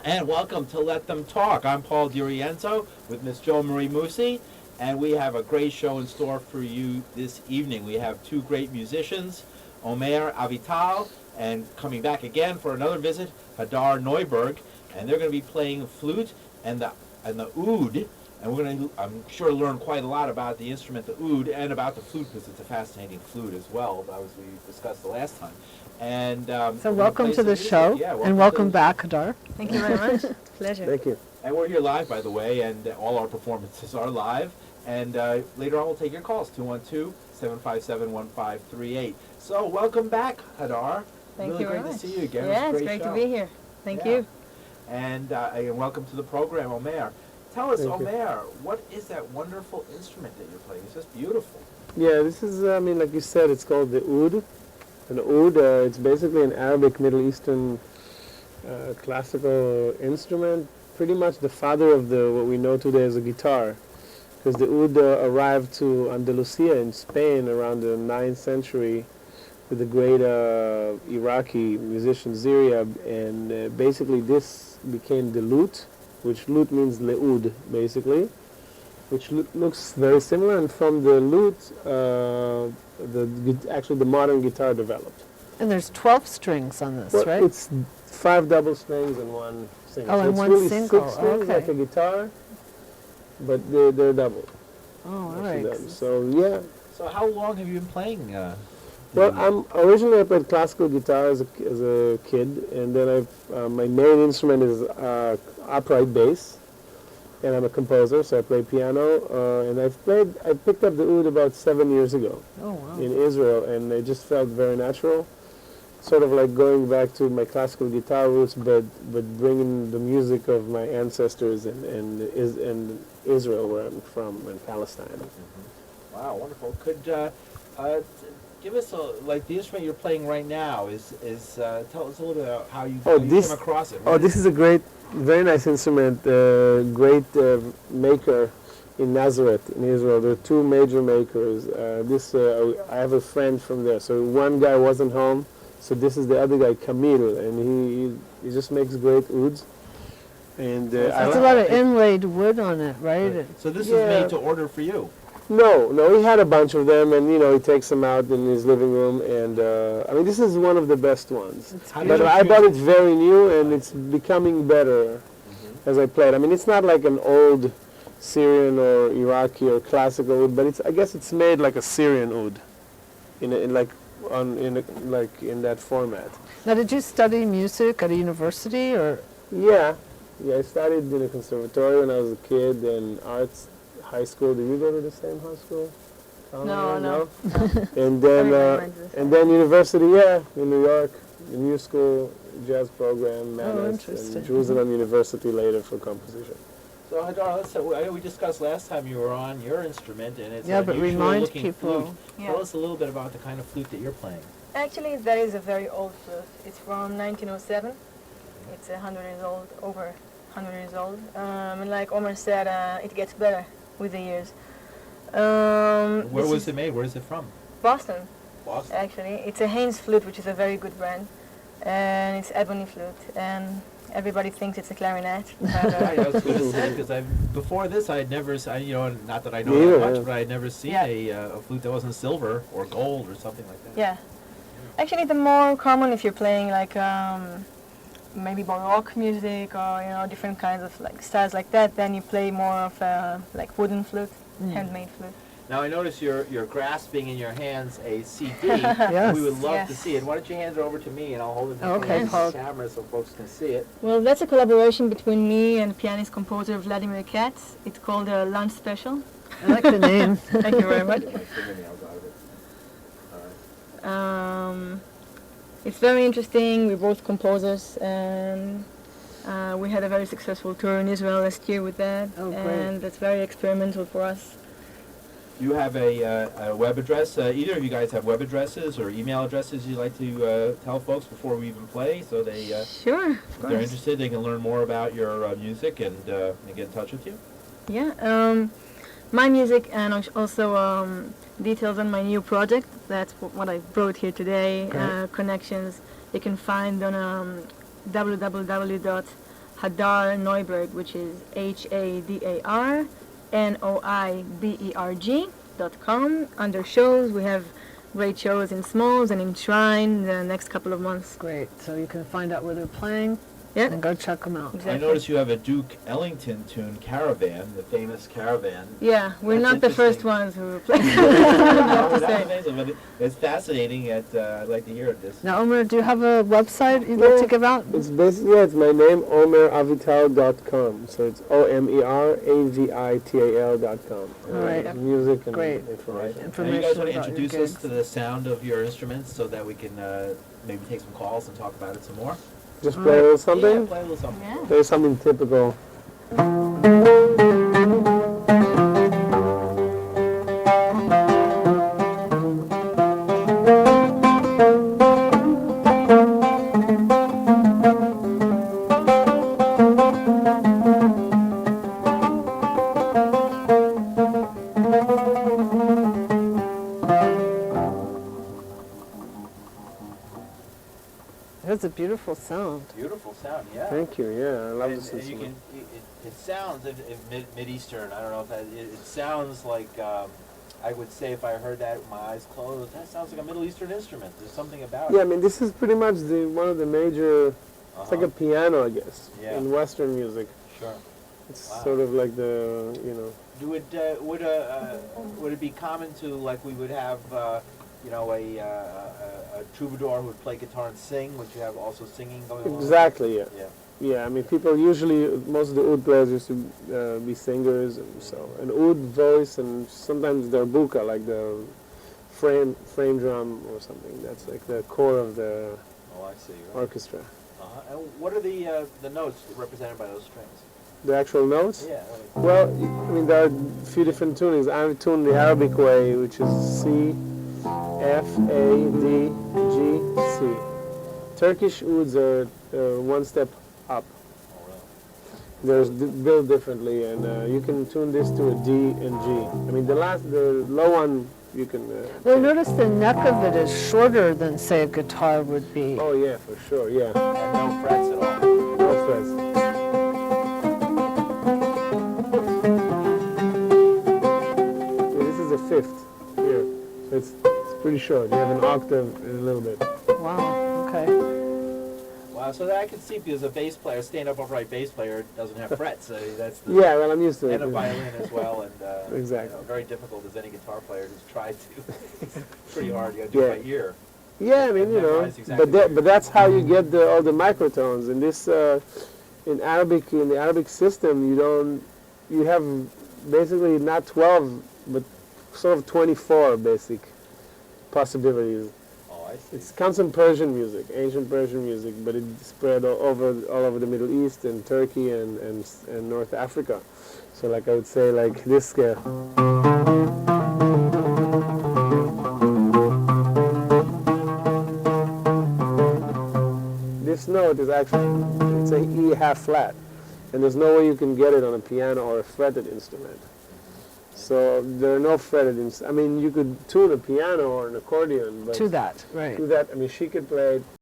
And welcome to Let Them Talk. I'm Paul DiRienzo with Miss Jo Marie Musi, and we have a great show in store for you this evening. We have two great musicians, Omer Avital, and coming back again for another visit, Hadar Neuberg, and they're going to be playing flute and the oud, and we're going to, I'm sure, learn quite a lot about the instrument, the oud, and about the flute, because it's a fascinating flute as well, as we discussed the last time. And so welcome to the show, and welcome back, Hadar. Thank you very much. Pleasure. Thank you. And we're here live, by the way, and all our performances are live. And later on, we'll take your calls, 212-757-1538. So welcome back, Hadar. Thank really you very great much. to see you again. Yeah, it's it's great to be here. Thank you. And welcome to the program, Omer. Tell us, Thank you. Omer, what is that wonderful instrument that you're playing? It's just beautiful. Yeah, this is, like you said, it's called the oud. An oud, it's basically an Arabic Middle Eastern classical instrument, pretty much the father of what we know today as a guitar, because the oud arrived to Andalusia in Spain around the 9th century with the great Iraqi musician Ziryab, and basically this became the lute, which lute means le'ud, basically, which looks very similar, and from the lute, actually the modern guitar developed. And there's 12 strings on this, Well, right? it's 5 double strings and 1 single. Oh, so and it's one really single, 6 strings okay. like a guitar, but they're double. Oh, all Most of right. them. So yeah. So how long have you been playing? Well, originally I played classical guitar as a kid, and then my main instrument is upright bass, and I'm a composer, so I play piano. And I picked up the oud about 7 years ago Oh, wow. in Israel, and it just felt very natural, sort of like going back to my classical guitar roots, but bringing the music of my ancestors in Israel, where I'm from, in Palestine. Wow, wonderful. Could give us the instrument you're playing right now is tell us a little bit about how you came across it. This is a very nice instrument, great maker in Nazareth, in Israel. There are 2 major makers. I have a friend from there. So one guy wasn't home, so this is the other guy, Camille, and he just makes great ouds. And There's a lot of inlaid wood on it, right? So this was made to order for you. No, he had a bunch of them, and he takes them out in his living room, and this is one of the best ones. But I bought it very new, and it's becoming better as I play it. It's not like an old Syrian or Iraqi or classical oud, but I guess it's made like a Syrian oud, in that format. Now, did you study music at a university, or? Yeah, I studied in a conservatory when I was a kid, and arts high school. Did you go to the same high school? No. And then university, in New York, the New School jazz program, Mannes, and Jerusalem University later for composition. So Hadar, I know we discussed last time you were on your instrument, and it's but remind looking people. flute. Yeah. Tell us a little bit about the kind of flute that you're playing. Actually, that is a very old flute. It's from 1907. It's 100 years old, over 100 years old. And like Omer said, it gets better with the years. Where was it made? Where is it from? Boston. Boston. Actually, it's a Haynes flute, which is a very good brand, and it's ebony flute. And everybody thinks it's a clarinet. Right, I was going to say, because before this I had never, not that I know that much, but I had never seen a flute that wasn't silver or gold or something like that. Yeah. Actually, the more common if you're playing like maybe Baroque music or different kinds of like styles like that, then you play more of like wooden flute, handmade flute. Now I notice you're grasping in your hands a CD. Yes. We would love to Yes. see it. Why don't you hand it over to me and I'll hold it in Okay, front of the camera so folks can see it. Well, that's a collaboration between me and pianist-composer Vladimir Katz. It's called a Lunch Special. I like the name. Thank you very much. Get my fingernails out of it. All right. It's very interesting. We're both composers, and we had a very successful tour in Israel last year with that. Oh, great. And that's very experimental for us. You have a web address. Either of you guys have web addresses or email addresses you'd like to tell folks before we even play, so they, Sure, of if they're course. interested, they can learn more about your music and get in touch with you. Yeah. My music and also details on my new project. That's what I brought here today. Great. Connections you can find on www.omersavital.com. Hadar Neuberg, which is HADAR NOIBERG.com. Under shows, we have great shows in Smalls and in Shrine the next couple of months. Great. So you can find out where they're playing Yeah, and go check them out. I exactly. noticed you have a Duke Ellington tune, Caravan, the famous Caravan. Yeah, we're That's not the first interesting. ones who play. Oh, to that's say. amazing, but it's fascinating. I'd like to hear this. Now, Omer, do you have a website you'd like to give out? It's basically, it's my name, omeravital.com. So it's OMERAVITAL.com. All right. Music and Great. information. And you guys want to Information about your introduce us gigs. to the sound of your instruments so that we can maybe take some calls and talk about it some more? Just play a little Yeah, something? play a little something. Yeah. Play something typical. That's a beautiful sound. Beautiful sound, yeah. Thank you, yeah, I love And, this and you instrument. can, it sounds Mid-Eastern. I don't know if that, it sounds like, I would say if I heard that with my eyes closed, that sounds like a Middle Eastern instrument. There's something about Yeah, I it. mean, this is pretty much one of the major, it's like a piano, I guess, Yeah. in Western music. Sure. It's Wow. sort of like the, you know, Would it be common to, like, we would have, you know, a troubadour who would play guitar and sing? Would you have also singing going on? exactly, yeah. Yeah. Yeah, I mean, people usually, most of the oud players used to be singers, and so an oud voice, and sometimes darbuka, like the frame drum or something. That's like the core of the Oh, I see. Right. orchestra. And what are the notes represented by those strings? The actual notes? Yeah. Well, I mean, there are a few different tunings. I tune the Arabic way, which is C, F, A, D, G, C. Turkish ouds are one step up. Oh, really? There's built differently, and you can tune this to a D and G. I mean, the low one, you can. Well, notice the neck of it is shorter than, say, a guitar would be. Oh yeah, for sure. Yeah, And no frets at all. no frets. Yeah, this is a fifth here, so it's pretty short. You have an octave and a little bit. Wow, okay. Wow, so that I could see because a bass player, stand-up upright bass player, doesn't have frets. That's the, Yeah, well, I'm used to it. and a violin as well, and Exactly. you know, very difficult as any guitar player who's tried to. It's pretty hard. You got to do it by ear. Yeah, I mean, you know, Memorize exactly but that's how you get all the microtones. In this, in the Arabic system, you have basically not 12, but sort of 24 basic possibilities. Oh, I see. It comes from Persian music, ancient Persian music, but it spread all over the Middle East and Turkey and North Africa. So, like I would say, like this scale. This note is actually, it's a E half flat, and there's no way you can get it on a piano or a fretted instrument. So there are no fretted instruments. I mean, you could tune a piano or an accordion, but To that, right. do that. I mean, she could play it